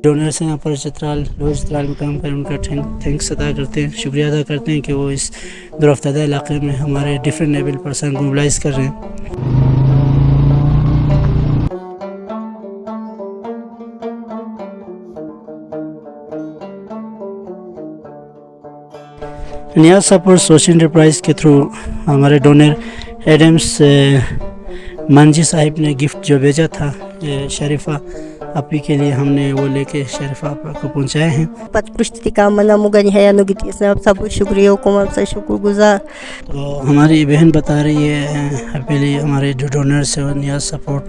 Donors ہیں یہاں پر چترال روز چترال میں کام کریں، ان کا تھینکس ادا کرتے ہیں، شکریہ ادا کرتے ہیں کہ وہ اس درافتادہ علاقے میں ہمارے ڈفرینٹ ایبل پرسن کو موبلائز کر رہے ہیں۔ نیاز سپورٹ سوشل انٹرپرائز کے تھرو ہمارے ڈونر ایڈمس منجی صاحب نے گفٹ جو بھیجا تھا شریفہ اپی کے لیے، ہم نے وہ لے کے شریفہ آپ کو پہنچائے ہیں۔ سب شکریہ حکومت سے شکر گزار۔ تو ہماری بہن بتا رہی ہے پہلے ہمارے جو ڈونرس ہیں نیاز سپورٹ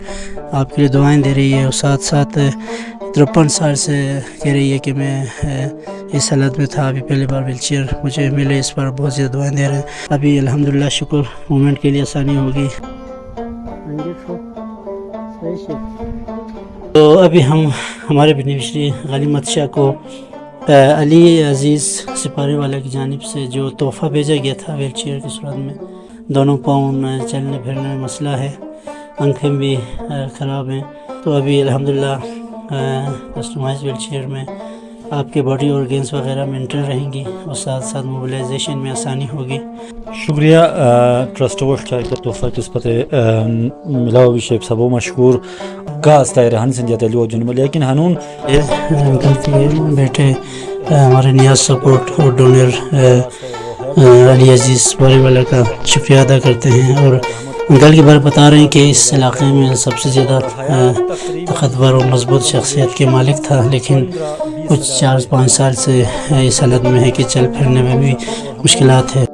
آپ کے لیے دعائیں دے رہی ہے، اور ساتھ ساتھ 53 سال سے کہہ رہی ہے کہ میں اس حالت میں تھا، ابھی پہلی بار ویل چیئر مجھے ملے، اس پر بہت زیادہ دعائیں دے رہے ہیں۔ ابھی الحمدللہ شکر مومنٹ کے لیے آسانی ہوگی۔ تو ابھی ہم ہمارے بینیفیشری غنیمت شاہ کو علی عزیز سپاری والا کی جانب سے جو تحفہ بھیجا گیا تھا ویل چیئر کی صورت میں، دونوں پاؤں چلنے پھرنے میں مسئلہ ہے، آنکھیں بھی خراب ہیں، تو ابھی الحمدللہ کسٹمائز ویل چیئر میں آپ کے باڈی آرگنز وغیرہ مینٹین رہیں گی، اور ساتھ ساتھ موبلائزیشن میں آسانی ہوگی۔ شکریہ ٹرسٹ کا تحفہ کس پتے ملا ہوئی شیخ صاحب مشکور کا استائر ہن سنجھا علی وجن میں، لیکن ہنون غلطی ہے بیٹے ہمارے نیاز سپورٹ اور ڈونر علی عزیز باری والا کا شکریہ ادا کرتے ہیں، اور انکل کے بارے بتا رہے ہیں کہ اس علاقے میں سب سے زیادہ طاقتور اور مضبوط شخصیت کے مالک تھا، لیکن کچھ 4-5 سال سے اس حالت میں ہے کہ چل پھرنے میں بھی مشکلات ہے۔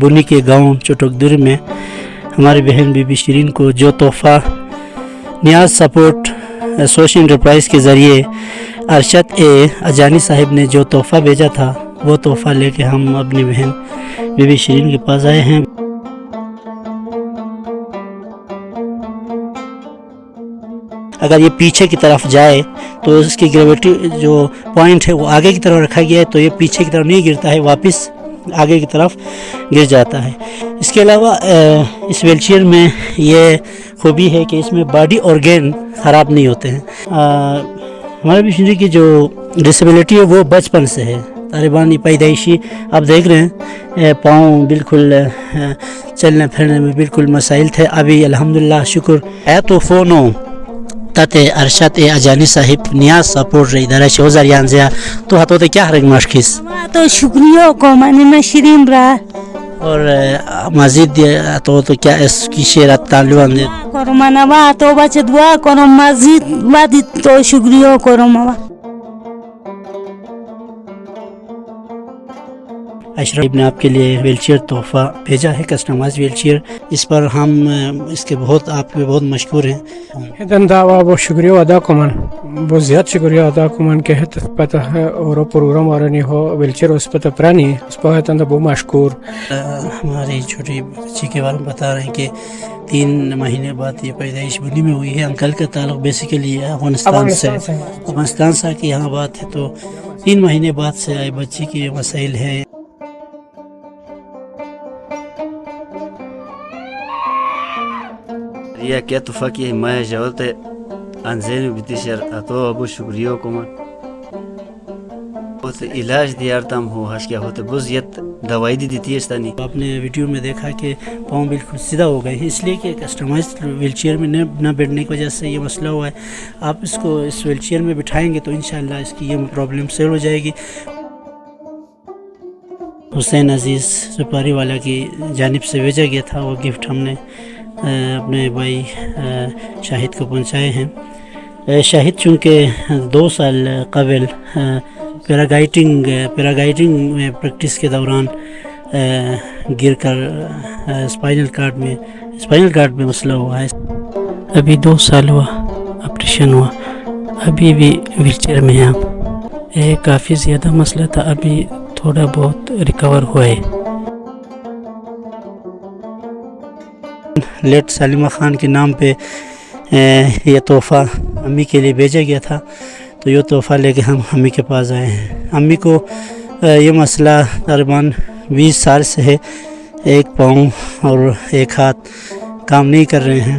بنی کے گاؤں چٹوکدر میں ہماری بہن بی بی شیرین کو جو تحفہ نیاز سپورٹ سوشل انٹرپرائز کے ذریعے ارشد اجانی صاحب نے جو تحفہ بھیجا تھا، وہ تحفہ لے کے ہم اپنی بہن بی بی شیرین کے پاس آئے ہیں۔ اگر یہ پیچھے کی طرف جائے تو اس کی گریویٹی جو پوائنٹ ہے وہ آگے کی طرف رکھا گیا ہے، تو یہ پیچھے کی طرف نہیں گرتا ہے، واپس آگے کی طرف گر جاتا ہے۔ اس کے علاوہ اس ویل چیئر میں یہ خوبی ہے کہ اس میں باڈی آرگن خراب نہیں ہوتے ہیں۔ ہمارے بشنری کی جو ڈسیبلٹی ہے وہ بچپن سے ہے، طالبانی پیدائشی آپ دیکھ رہے ہیں، پاؤں بالکل چلنے پھرنے میں بالکل مسائل تھے، ابھی الحمدللہ شکر ہے۔ تو فونو تاتے ارشد اجانی صاحب نیاز سپورٹ رہی ادارہ شوزار یانزیا تو ہاتھوں تے کیا رنگ مشکس تو شکریہ کو مانی میں شیرین رہا، اور مزید تو کیا اس کی شیرات تعلق دے کرو منوا تو بچے دعا کرو، مزید بعد تو شکریہ کرو موا۔ اشرف نے آپ کے لیے ویل چیئر تحفہ بھیجا ہے، کسٹمائز ویل چیئر، اس پر ہم اس کے بہت آپ کے بہت مشکور ہیں۔ دندا وہ شکریہ ادا کمن بہت زیادہ شکریہ ادا کمن کہ پتہ ہے اور پروگرام اور نہیں ہو ویل چیئر اس پتہ پرانی اس پر ہے تند بہت مشکور۔ ہماری چھوٹی بچی کے بارے میں بتا رہے ہیں کہ 3 مہینے بعد یہ پیدائش بنی میں ہوئی ہے۔ انکل کا تعلق بیسیکلی افغانستان سے کی یہاں بات ہے، تو 3 مہینے بعد سے آئی بچی کی مسائل ہے۔ یہ کیا تحفہ کی میں جوالت انزین بتیشر اتو ابو شکریہ کمان بہت علاج دیارتم ہو ہش کیا ہوتا بزیت دوائی دی دیتی ہے ستانی۔ آپ نے ویڈیو میں دیکھا کہ پاؤں بالکل سیدھا ہو گئے ہیں، اس لیے کہ کسٹمائز ویل چیئر میں نہ بیٹھنے کی وجہ سے یہ مسئلہ ہوا ہے۔ آپ اس کو اس ویل چیئر میں بٹھائیں گے تو انشاءاللہ اس کی یہ پرابلم سیل ہو جائے گی۔ حسین عزیز سپاری والا کی جانب سے بھیجا گیا تھا وہ گفٹ، ہم نے اپنے بھائی شاہد کو پہنچائے ہیں۔ شاہد چونکہ 2 سال قبل پیراگائیڈنگ میں پریکٹس کے دوران گر کر اسپائنل کارڈ میں مسئلہ ہوا ہے، ابھی 2 سال ہوا آپریشن ہوا، ابھی بھی ویل چیئر میں ہیں۔ یہ کافی زیادہ مسئلہ تھا، ابھی تھوڑا بہت ریکور ہوا ہے۔ لیٹ سلیمہ خان کے نام پہ یہ تحفہ امی کے لیے بھیجا گیا تھا، تو یہ تحفہ لے کے ہم امی کے پاس آئے ہیں۔ امی کو یہ مسئلہ تقریباً 20 سال سے ہے، ایک پاؤں اور ایک ہاتھ کام نہیں کر رہے ہیں۔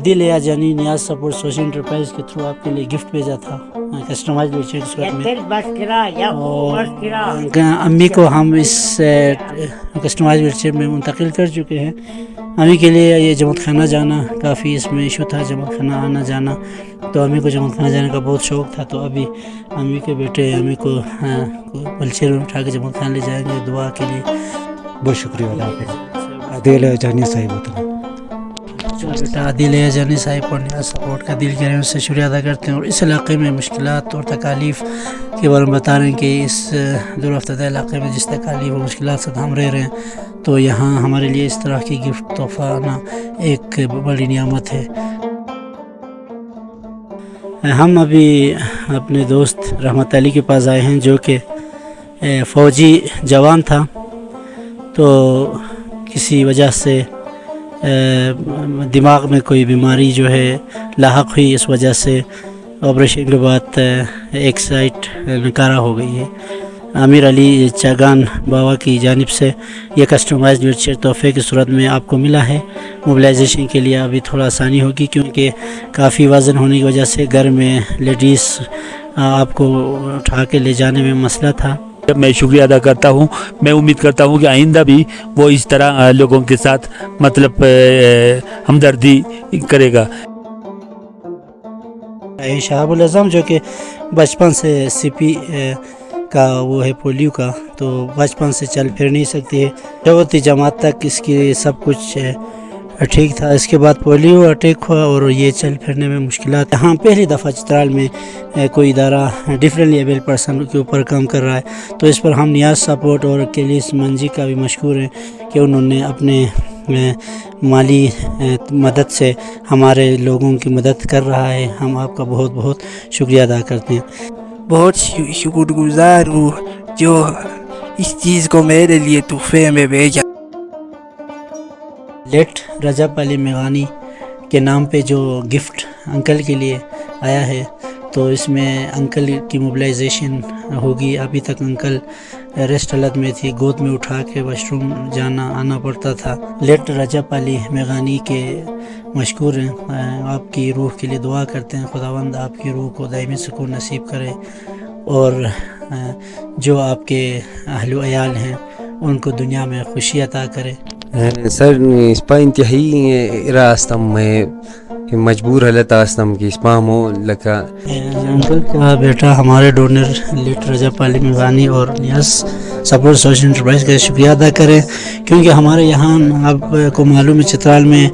عادل یاجانی نیاز سپورٹ سوشل انٹرپرائز کے تھرو آپ کے لیے گفٹ بھیجا تھا کسٹمائز ویلچر کی صورت میں. اور امی کو ہم اس کسٹمائز ویلچر میں منتقل کر چکے ہیں. امی کے لیے یہ جماعت خانہ جانا کافی اس میں ایشو تھا, جماعت خانہ آنا جانا, تو امی کو جماعت خانہ جانے کا بہت شوق تھا. تو ابھی امی کے بیٹے امی کو ویلچر میں اٹھا کے جماعت خانہ لے جائیں گے دعا کے لیے. بہت شکریہ اللہ حافظ. عادل یاجانی صاحب ہوتا ہے بیٹا عادل یاجانی صاحب اور نیاز سپورٹ کا دل کریں, ان سے شکریہ ادا کرتے ہیں. اور اس علاقے میں مشکلات اور تکالیف کے بارے میں بتا رہے ہیں کہ اس دور افتادہ علاقے میں جس تکالیف اور مشکلات سے ہم رہ رہے ہیں, تو یہاں ہمارے لیے اس طرح کی گفٹ تحفہ آنا ایک بڑی نعمت ہے. ہم ابھی اپنے دوست رحمت علی کے پاس آئے ہیں جو کہ فوجی جوان تھا, تو کسی وجہ سے دماغ میں کوئی بیماری جو ہے لاحق ہوئی, اس وجہ سے آپریشن کے بعد ایک سائٹ نکارہ ہو گئی ہے. امیر علی چاگان بابا کی جانب سے یہ کسٹمائز ویلچر تحفے کی صورت میں آپ کو ملا ہے. موبلائزیشن کے لیے ابھی تھوڑا آسانی ہوگی کیونکہ کافی وزن ہونے کی وجہ سے گھر میں لیڈیز آپ کو اٹھا کے لے جانے میں مسئلہ تھا. میں شکریہ ادا کرتا ہوں. میں امید کرتا ہوں کہ آئندہ بھی وہ اس طرح لوگوں کے ساتھ مطلب ہمدردی کرے گا. شہاب العظم جو کہ بچپن سے سی پی کا وہ ہے پولیو کا, تو بچپن سے چل پھر نہیں سکتی ہے. چوتھی جماعت تک اس کی سب کچھ ٹھیک تھا, اس کے بعد پولیو اٹیک ہوا اور یہ چل پھرنے میں مشکلات. ہاں پہلی دفعہ چترال میں کوئی ادارہ ڈفرینٹلی ایبل پرسن کے اوپر کام کر رہا ہے, تو اس پر ہم نیاز سپورٹ اور کیلیس منجی کا بھی مشکور ہیں کہ انہوں نے اپنے مالی مدد سے ہمارے لوگوں کی مدد کر رہا ہے. ہم آپ کا بہت بہت شکریہ ادا کرتے ہیں. بہت شکر گزار ہوں جو اس چیز کو میرے لیے تحفے میں بھیجا. لیٹ رجب علی میغانی کے نام پہ جو گفٹ انکل کے لیے آیا ہے, تو اس میں انکل کی موبلائزیشن ہوگی. ابھی تک انکل ریسٹ حالت میں تھی, گود میں اٹھا کے واش روم جانا آنا پڑتا تھا. لیٹ رجب علی میغانی کے مشکور ہیں, آپ کی روح کے لیے دعا کرتے ہیں. خداوند آپ کی روح کو دائمی سکون نصیب کرے, اور جو آپ کے اہل و عیال ہیں ان کو دنیا میں خوشی عطا کرے. سر اسپا انتہائی راستم میں مجبور حالت آستم کی اسپامو لکا. انکل کا بیٹا ہمارے ڈونر لیٹ رجب علی میغانی اور نیاز سپورٹ سوشل انٹرپرائز کا شکریہ ادا کریں, کیونکہ ہمارے یہاں آپ کو معلوم ہے چترال میں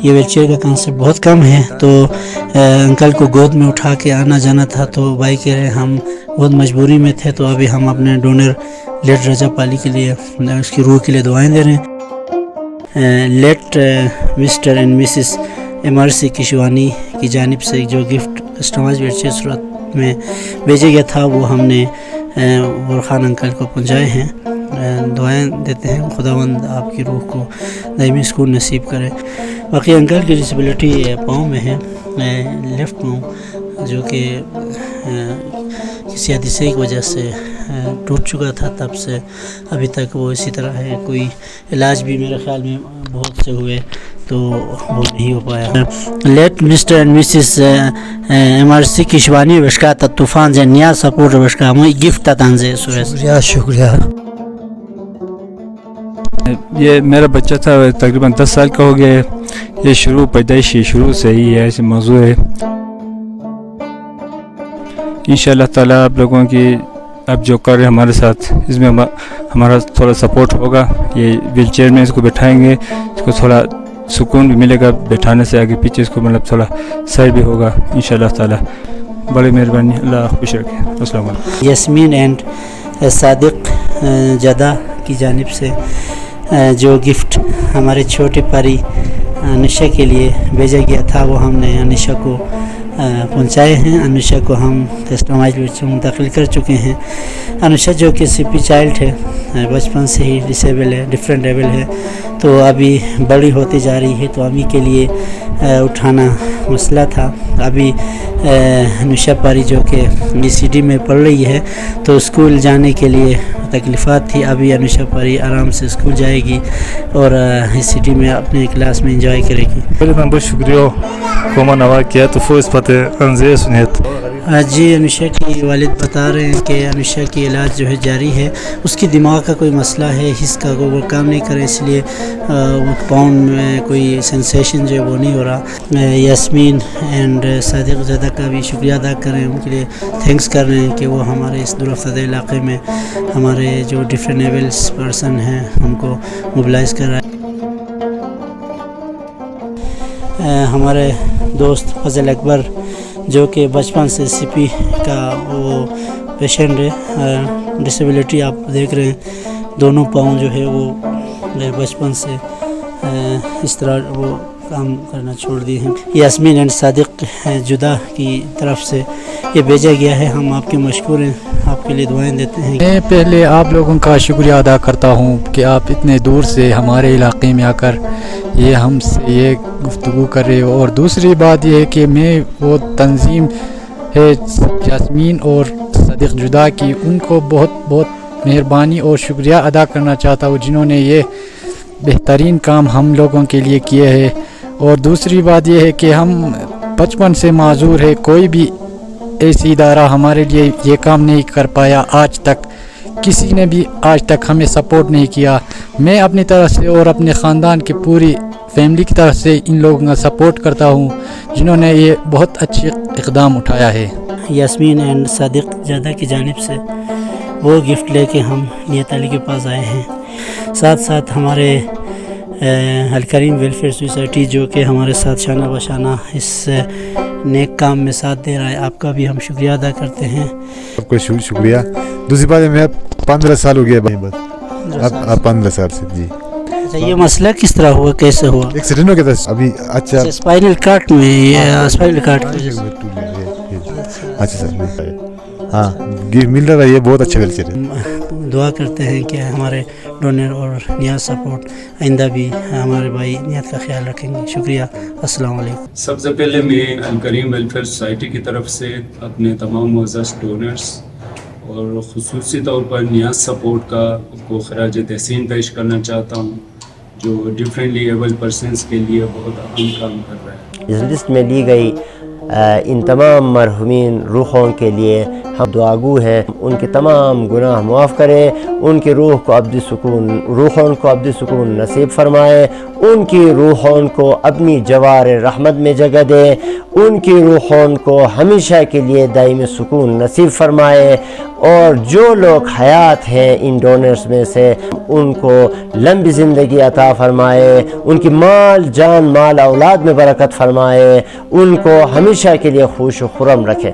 یہ ویلچیئر کا کانسیپٹ بہت کم ہے. تو انکل کو گود میں اٹھا کے آنا جانا تھا, تو بھائی کہہ رہے ہم بہت مجبوری میں تھے, تو ابھی ہم اپنے ڈونر لیٹ رجب علی کے لیے اس کی روح کے لیے دعائیں دے رہے ہیں. لیٹ مسٹر اینڈ مسز ایمرسی کشوانی کی جانب سے جو گفٹ کسٹمائز ویلچیئر صورت میں بھیجا گیا تھا, وہ ہم نے غورخان انکل کو پہنچائے ہیں. دعائیں دیتے ہیں خداوند آپ کی روح کو دائمی سکون نصیب کرے. باقی انکل کی ڈسیبلٹی پاؤں میں ہے, لیفٹ پاؤں, جو کہ کسی حادثے کی وجہ سے ٹوٹ چکا تھا, تب سے ابھی تک وہ اسی طرح ہے. کوئی علاج بھی میرے خیال میں بہت سے ہوئے تو وہ نہیں ہو پایا. لیٹ مسٹر اینڈ مسز ایمرسی کشوانی وشکا طوفان سے نیاز سپورٹ وشکا میں گفٹ تانزے شکریہ شکریہ. یہ میرا بچہ تھا, تقریباً 10 سال کا ہو گیا. یہ پیدائشی شروع سے ہی ہے, ایسے موضوع ہے. انشاءاللہ تعالیٰ آپ لوگوں کی اب جو کر رہے ہیں ہمارے ساتھ, اس میں ہمارا تھوڑا سپورٹ ہوگا. یہ ویل چیئر میں اس کو بٹھائیں گے, اس کو تھوڑا سکون بھی ملے گا بٹھانے سے, آگے پیچھے اس کو مطلب تھوڑا صحیح بھی ہوگا انشاءاللہ تعالیٰ. بڑی مہربانی, اللہ خوش رکھے. السلام علیکم. یاسمین اینڈ صادق جدہ کی جانب سے جو گفٹ ہمارے چھوٹے پاری انشا کے لیے بھیجا گیا تھا, وہ ہم نے انشا کو پہنچائے ہیں. انوشا کو ہم کسٹمائز ویلچر منتقل کر چکے ہیں. انوشا جو کہ سی پی چائلڈ ہے, بچپن سے ہی ڈسیبل ہے, ڈفرینٹ ایبل ہے, تو ابھی بڑی ہوتی جا رہی ہے. تو امی کے لیے اٹھانا مسئلہ تھا. ابھی نشا پاری جو کہ ECD میں پڑھ رہی ہے تو اسکول جانے کے لیے تکلیفات تھی. ابھی انوشا پاری آرام سے اسکول جائے گی اور ECD میں اپنے کلاس میں انجوائے کرے گی. بہت شکریہ کوما نوا کیا تو فوز پتہ انزے سنیت. جی انوشا کی والد بتا رہے ہیں کہ انوشا کی علاج جو ہے جاری ہے. اس کی دماغ کا کوئی مسئلہ ہے, حس کا وہ کام نہیں کرے, اس لیے وہ پاؤنڈ میں کوئی سینسیشن جو ہے وہ نہیں ہو رہا. یاسمین اینڈ صادق زادہ کا بھی شکریہ ادا کریں, ان کے لیے تھینکس کر رہے ہیں کہ وہ ہمارے اس دور افتادہ علاقے میں ہمارے جو ڈفرینٹ لیولس پرسن ہیں ان کو موبلائز کر رہا ہے. ہمارے دوست فضل اکبر جو کہ بچپن سے CP کا وہ پیشنٹ ہے, ڈسیبلٹی آپ دیکھ رہے ہیں, دونوں پاؤں جو ہے وہ بچپن سے اس طرح وہ کام کرنا چھوڑ دیے ہیں. یاسمین اینڈ صادق جدہ کی طرف سے یہ بھیجا گیا ہے. ہم آپ کے مشکور ہیں, آپ کے لیے دعائیں دیتے ہیں. میں پہلے آپ لوگوں کا شکریہ ادا کرتا ہوں کہ آپ اتنے دور سے ہمارے علاقے میں آ کر یہ ہم سے یہ گفتگو کر رہے ہو. اور دوسری بات یہ ہے کہ میں وہ تنظیم ہے یاسمین اور صادق جدہ کی, ان کو بہت بہت مہربانی اور شکریہ ادا کرنا چاہتا ہوں جنہوں نے یہ بہترین کام ہم لوگوں کے لیے کیے ہیں. اور دوسری بات یہ ہے کہ ہم بچپن سے معذور ہے, کوئی بھی ایسی ادارہ ہمارے لیے یہ کام نہیں کر پایا آج تک, کسی نے بھی آج تک ہمیں سپورٹ نہیں کیا. میں اپنی طرف سے اور اپنے خاندان کی پوری فیملی کی طرف سے ان لوگوں کا سپورٹ کرتا ہوں جنہوں نے یہ بہت اچھی اقدام اٹھایا ہے. یاسمین اینڈ صادق زادہ کی جانب سے وہ گفٹ لے کے ہم نیت علی کے پاس آئے ہیں. ساتھ ساتھ ہمارے الکریم ویلفیئر سوسائٹی جو کہ ہمارے ساتھ شانہ بشانہ اس نیک کام میں ساتھ دے رہا ہے, آپ کا بھی ہم شکریہ ادا کرتے ہیں. آپ کو شکریہ. دوسری بات ہے میں 15 سال ہو گیا بس, اب 15 سال سے. جی اچھا, یہ مسئلہ کس طرح ہوا, کیسے ہوا؟ ایکسیڈنٹ ہو گیا تھا ابھی. اچھا اسپائنل کارڈ میں, یہ اسپائنل کارڈ اچھا سر, ہاں مل رہا ہے, یہ بہت اچھا کلچر ہے. دعا کرتے ہیں کہ ہمارے ڈونر اور نیاز سپورٹ آئندہ بھی ہمارے بھائی نیت کا خیال رکھیں گے. شکریہ. السلام علیکم. سب سے پہلے میں الکریم ویلفیئر سوسائٹی کی طرف سے اپنے تمام معزز ڈونرز اور خصوصی طور پر نیاز سپورٹ کو خراج تحسین پیش کرنا چاہتا ہوں, جو ڈفرینٹلی ایبل پرسنس کے لیے بہت اہم کام کر رہا ہے. اس لسٹ میں لی گئی ان تمام مرحومین روحوں کے لیے ہم دعاگو ہیں, ان کے تمام گناہ معاف کرے, ان کی روحوں کو ابدی سکون نصیب فرمائے, ان کی روحوں کو اپنی جوار رحمت میں جگہ دے, ان کی روحوں کو ہمیشہ کے لیے دائمی سکون نصیب فرمائے. اور جو لوگ حیات ہیں ان ڈونرز میں سے ان کو لمبی زندگی عطا فرمائے, ان کی مال اولاد میں برکت فرمائے, ان کو ہمیشہ کے لیے خوش و خرم رکھے.